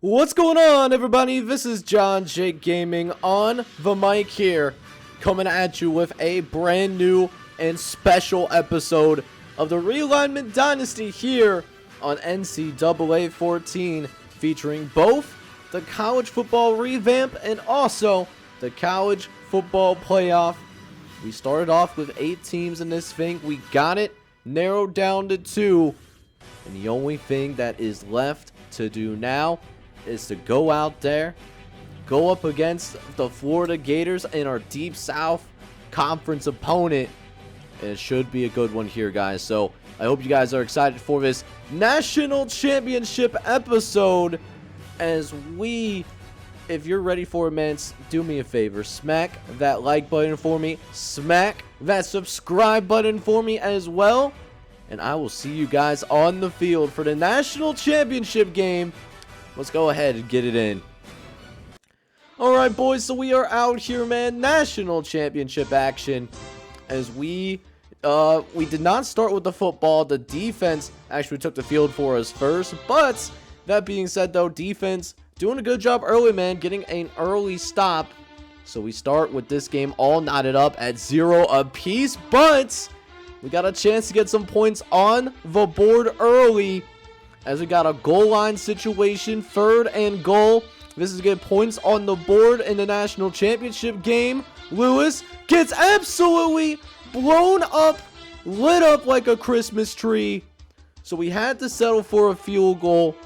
What's going on, everybody? This is John Jake Gaming on the mic here, coming at you with a brand new and special episode of the Realignment Dynasty here on NCAA 14, featuring both the college football revamp and also the college football playoff. We started off with 8 teams in this thing. We got it narrowed down to 2, and the only thing that is left to do now is to go out there, go up against the Florida Gators in our Deep South Conference opponent, and it should be a good one here, guys. So I hope you guys are excited for this national championship episode. As we, if you're ready for it, man, do me a favor, smack that like button for me, smack that subscribe button for me as well, and I will see you guys on the field for the national championship game. Let's go ahead and get it in. Alright, boys, so we are out here, man. National championship action. As we did not start with the football. The defense actually took the field for us first. But that being said, though, defense doing a good job early, man. Getting an early stop. So we start with this game all knotted up at 0 apiece. But we got a chance to get some points on the board early, as we got a goal line situation, 3rd and goal. This is to get points on the board in the national championship game. Lewis gets absolutely blown up, lit up like a Christmas tree. So we had to settle for a field goal,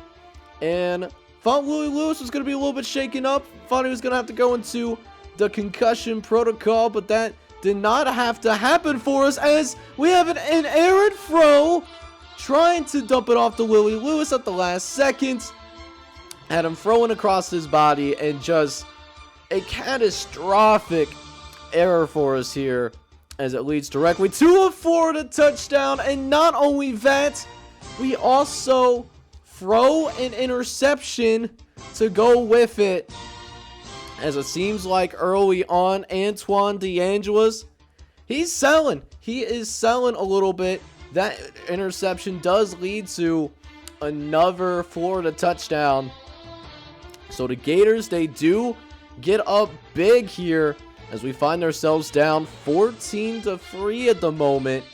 and thought Louis Lewis was going to be a little bit shaken up. Thought he was going to have to go into the concussion protocol, but that did not have to happen for us, as we have an errant throw, trying to dump it off to Willie Lewis at the last second. Had him throwing across his body, and just a catastrophic error for us here, as it leads directly to a Florida touchdown. And not only that, we also throw an interception to go with it, as it seems like early on Antoine DeAngelis, he's selling. He is selling a little bit. That interception does lead to another Florida touchdown. So the Gators, they do get up big here, as we find ourselves down 14-3 at the moment.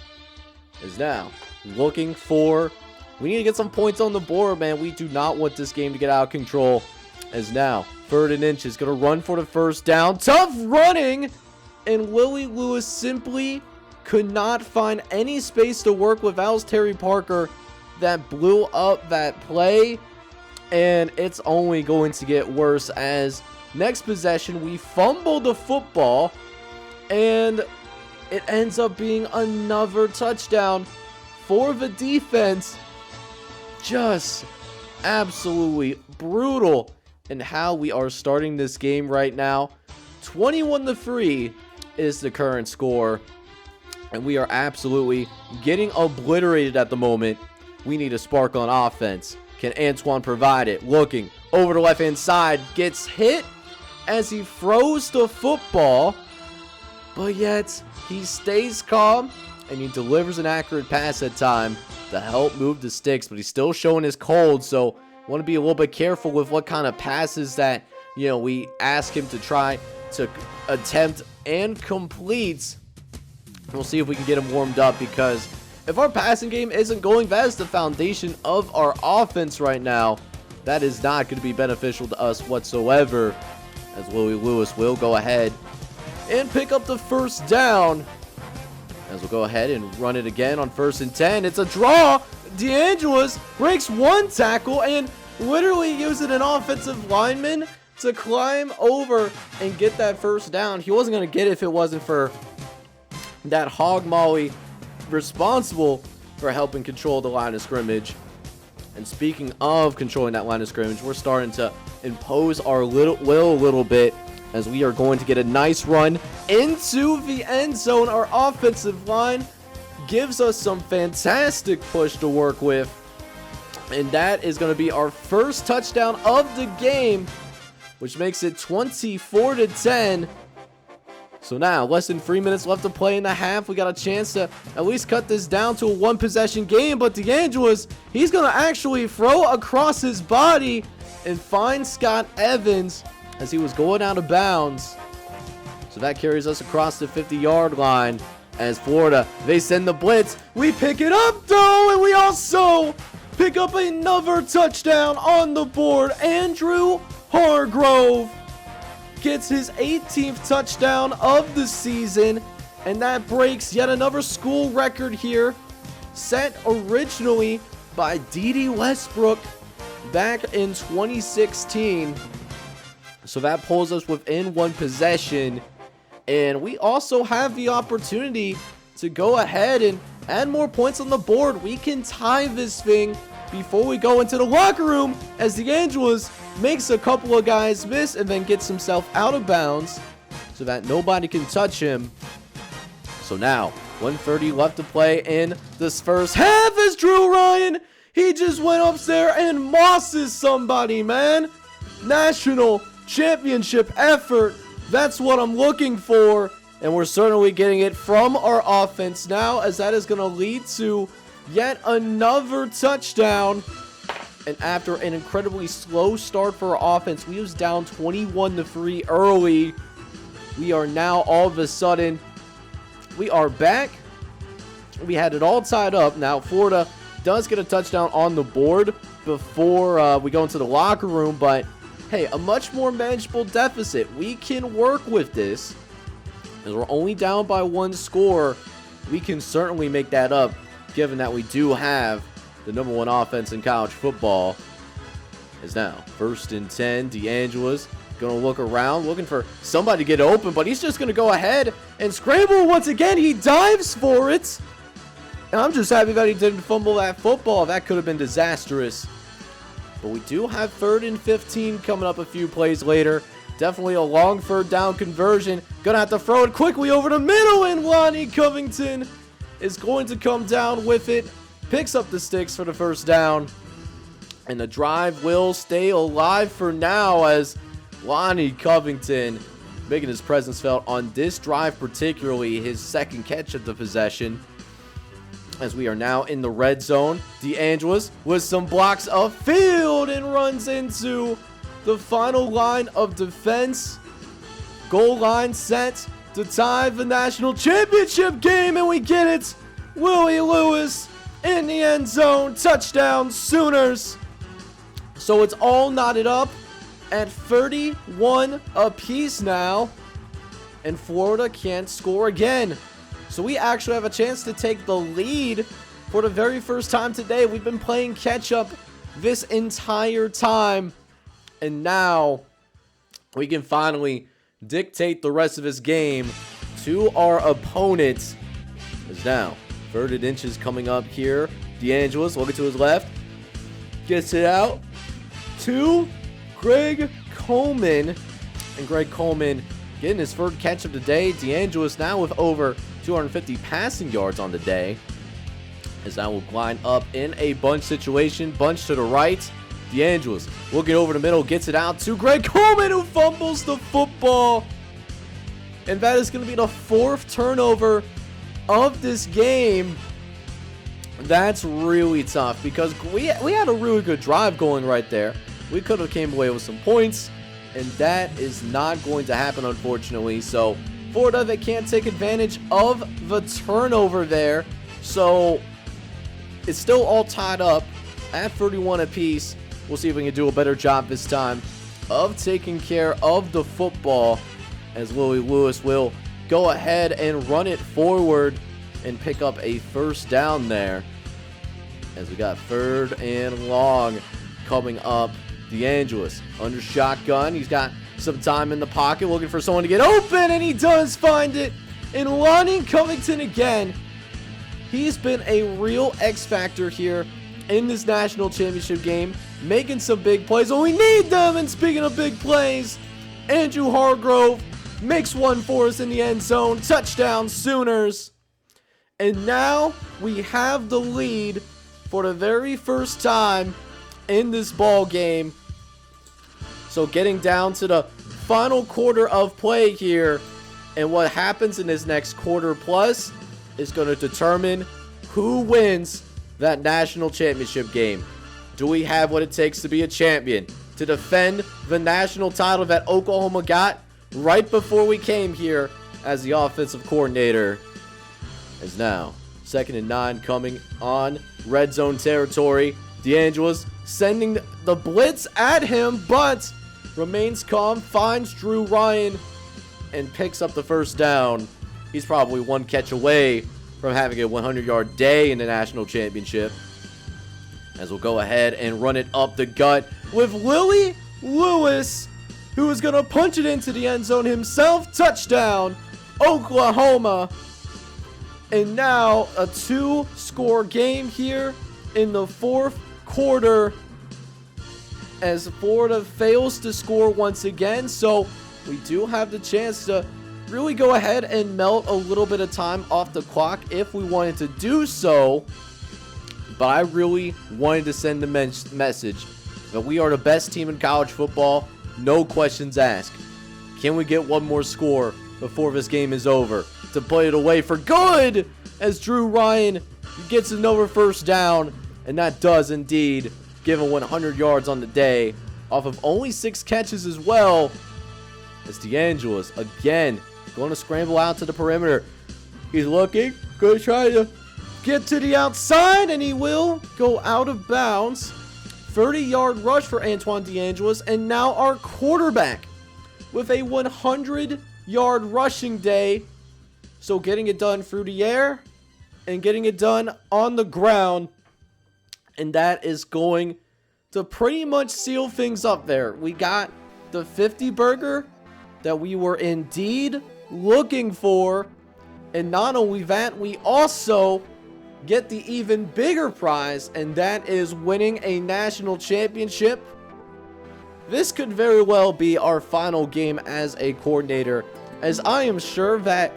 Is now looking for, we need to get some points on the board, man. We do not want this game to get out of control. As now 3rd and inches, gonna run for the first down. Tough running, and Willie Lewis simply could not find any space to work with. That was Terry Parker that blew up that play, and it's only going to get worse, as next possession we fumble the football, and it ends up being another touchdown for the defense. Just absolutely brutal in how we are starting this game right now. 21-3 is the current score, and we are absolutely getting obliterated at the moment. We need a spark on offense. Can Antoine provide it? Looking over the left-hand side. Gets hit as he throws the football, but yet he stays calm, and he delivers an accurate pass at time to help move the sticks, but he's still showing his cold, so want to be a little bit careful with what kind of passes that, we ask him to try to attempt and complete. We'll see if we can get him warmed up, because if our passing game isn't going, that is the foundation of our offense right now. That is not going to be beneficial to us whatsoever, as Willie Lewis will go ahead and pick up the first down, as we'll go ahead and run it again on 1st and 10. It's a draw. DeAngelis breaks one tackle and literally using an offensive lineman to climb over and get that first down. He wasn't going to get it if it wasn't for that hog molly responsible for helping control the line of scrimmage. And speaking of controlling that line of scrimmage, we're starting to impose our will a little bit, as we are going to get a nice run into the end zone. Our offensive line gives us some fantastic push to work with, and that is going to be our first touchdown of the game, which makes it 24-10. So now, less than 3 minutes left to play in the half. We got a chance to at least cut this down to a one-possession game. But DeAngelis, he's going to actually throw across his body and finds Scott Evans as he was going out of bounds. So that carries us across the 50-yard line. As Florida, they send the blitz. We pick it up, though, and we also pick up another touchdown on the board. Andrew Hargrove gets his 18th touchdown of the season, and that breaks yet another school record here, set originally by D.D. Westbrook back in 2016. So that pulls us within one possession. And we also have the opportunity to go ahead and add more points on the board. We can tie this thing before we go into the locker room, as DeAngelis makes a couple of guys miss and then gets himself out of bounds so that nobody can touch him. So now, 1:30 left to play in this first half as Drew Ryan, he just went up there and mosses somebody, man. National championship effort. That's what I'm looking for, and we're certainly getting it from our offense now, as that is going to lead to yet another touchdown. And after an incredibly slow start for our offense, we was down 21-3 early. We are now all of a sudden, we are back. We had it all tied up. Now Florida does get a touchdown on the board before we go into the locker room, but hey, a much more manageable deficit. We can work with this. As we're only down by one score, we can certainly make that up, given that we do have the #1 offense in college football. Is now 1st and 10. DeAngelis going to look around, looking for somebody to get open, but he's just going to go ahead and scramble once again. He dives for it. And I'm just happy that he didn't fumble that football. That could have been disastrous. But we do have 3rd and 15 coming up a few plays later. Definitely a long 3rd down conversion. Gonna have to throw it quickly over the middle, and Lonnie Covington is going to come down with it. Picks up the sticks for the 1st down. And the drive will stay alive for now, as Lonnie Covington making his presence felt on this drive, particularly his 2nd catch of the possession. As we are now in the red zone, DeAngelis with some blocks of field and runs into the final line of defense. Goal line set to tie the national championship game, and we get it. Willie Lewis in the end zone. Touchdown, Sooners. So it's all knotted up at 31 apiece now, and Florida can't score again. So we actually have a chance to take the lead for the very first time today. We've been playing catch-up this entire time, and now we can finally dictate the rest of this game to our opponent. As now, 3rd and inches coming up here. DeAngelis looking to his left. Gets it out to Greg Coleman. And Greg Coleman getting his 3rd catch of the day. DeAngelis now with over 250 passing yards on the day. As now we'll line up in a bunch situation. Bunch to the right. DeAngelis looking over the middle. Gets it out to Greg Coleman, who fumbles the football. And that is going to be the 4th turnover of this game. That's really tough, because we had a really good drive going right there. We could have came away with some points, and that is not going to happen, unfortunately. So Florida, they can't take advantage of the turnover there. So it's still all tied up at 31 apiece. We'll see if we can do a better job this time of taking care of the football, as Willie Lewis will go ahead and run it forward and pick up a 1st down there. As we got 3rd and long coming up. DeAngelis under shotgun. He's got some time in the pocket, looking for someone to get open, and he does find it. And Lonnie Covington again. He's been a real X factor here in this national championship game, making some big plays when we need them. And speaking of big plays, Andrew Hargrove makes one for us in the end zone. Touchdown, Sooners. And now we have the lead for the very first time in this ball game. So getting down to the final quarter of play here, and what happens in this next quarter plus is going to determine who wins that national championship game. Do we have what it takes to be a champion? to defend the national title that Oklahoma got right before we came here as the offensive coordinator, is now 2nd and 9 coming on red zone territory. DeAngelis sending the blitz at him, but remains calm, finds Drew Ryan, and picks up the first down. He's probably one catch away from having a 100-yard day in the national championship. As we'll go ahead and run it up the gut with Willie Lewis, who is going to punch it into the end zone himself. Touchdown, Oklahoma. And now a 2-score game here in the 4th quarter as Florida fails to score once again. So we do have the chance to really go ahead and melt a little bit of time off the clock if we wanted to do so. But I really wanted to send the message that we are the best team in college football. No questions asked. Can we get one more score before this game is over to play it away for good, as Drew Ryan gets another first down, and that does indeed give him 100 yards on the day off of only 6 catches as well, as DeAngelis again going to scramble out to the perimeter. He's looking, going to try to get to the outside, and he will go out of bounds. 30-yard rush for Antoine DeAngelis, and now our quarterback with a 100-yard rushing day. So getting it done through the air and getting it done on the ground, and that is going to pretty much seal things up there. We got the 50 burger that we were indeed looking for, and not only that, we also get the even bigger prize, and that is winning a national championship. This could very well be our final game as a coordinator, as I am sure that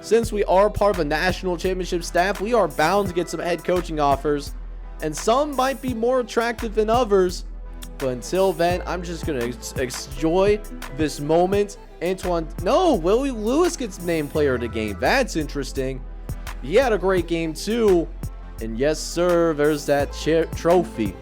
since we are part of a national championship staff, we are bound to get some head coaching offers, and some might be more attractive than others. But until then, I'm just going to enjoy this moment. Willie Lewis gets named player of the game. That's interesting. He had a great game too. And yes, sir, there's that trophy.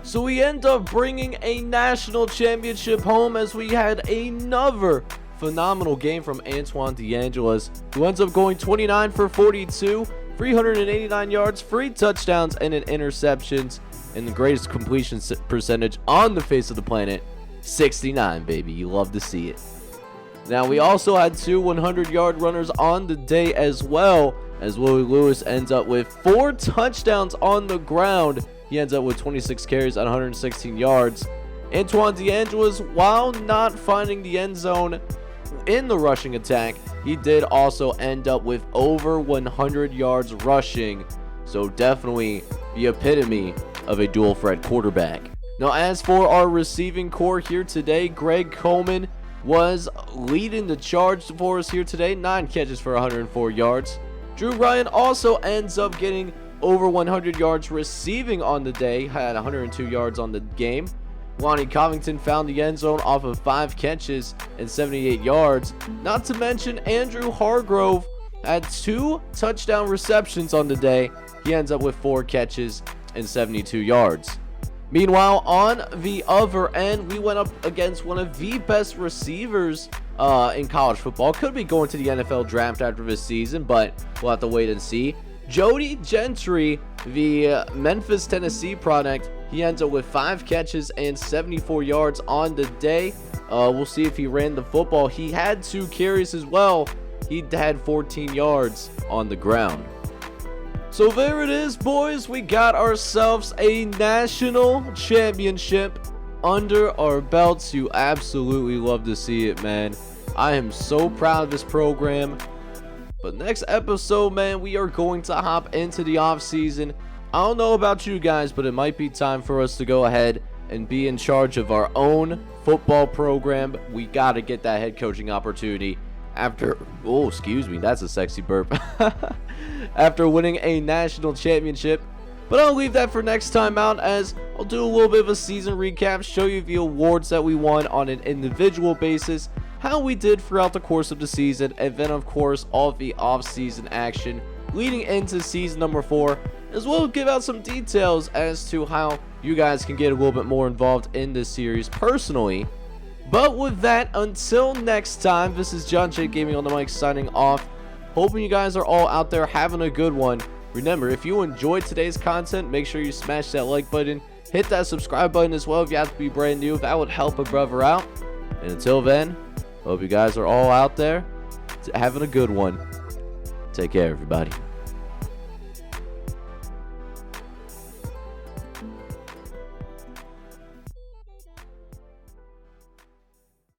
So we end up bringing a national championship home, as we had another phenomenal game from Antoine DeAngelis, who ends up going 29 for 42, 389 yards, 3 touchdowns, and an interceptions, and the greatest completion percentage on the face of the planet, 69, baby. You love to see it. Now, we also had 2 100-yard runners on the day as well, as Willie Lewis ends up with 4 touchdowns on the ground. He ends up with 26 carries at 116 yards. Antoine DeAngelis, while not finding the end zone in the rushing attack, he did also end up with over 100 yards rushing. So definitely the epitome of a dual threat quarterback. Now, as for our receiving core here today, Greg Coleman was leading the charge for us here today. 9 catches for 104 yards. Drew Ryan also ends up getting over 100 yards receiving on the day, had 102 yards on the game. Lonnie Covington found the end zone off of 5 catches and 78 yards. Not to mention Andrew Hargrove had 2 touchdown receptions on the day. He ends up with 4 catches and 72 yards. Meanwhile, on the other end, we went up against one of the best receivers in college football. Could be going to the NFL draft after this season, but we'll have to wait and see. Jody Gentry, the Memphis, Tennessee product, he ends up with 5 catches and 74 yards on the day. We'll see if he ran the football. He had 2 carries as well. He had 14 yards on the ground. So there it is, boys. We got ourselves a national championship under our belts. You absolutely love to see it, man. I am so proud of this program. But next episode, man, we are going to hop into the off season. I don't know about you guys, but it might be time for us to go ahead and be in charge of our own football program. We got to get that head coaching opportunity after, oh, excuse me, that's a sexy burp. After winning a national championship. But I'll leave that for next time out, as I'll do a little bit of a season recap, show you the awards that we won on an individual basis, how we did throughout the course of the season, and then of course all of the off-season action leading into season number 4. as well as give out some details as to how you guys can get a little bit more involved in this series personally. But with that, until next time, this is John J Gaming on the mic signing off. Hoping you guys are all out there having a good one. Remember, if you enjoyed today's content, make sure you smash that like button. Hit that subscribe button as well if you have to be brand new. That would help a brother out. And until then, hope you guys are all out there having a good one. Take care, everybody.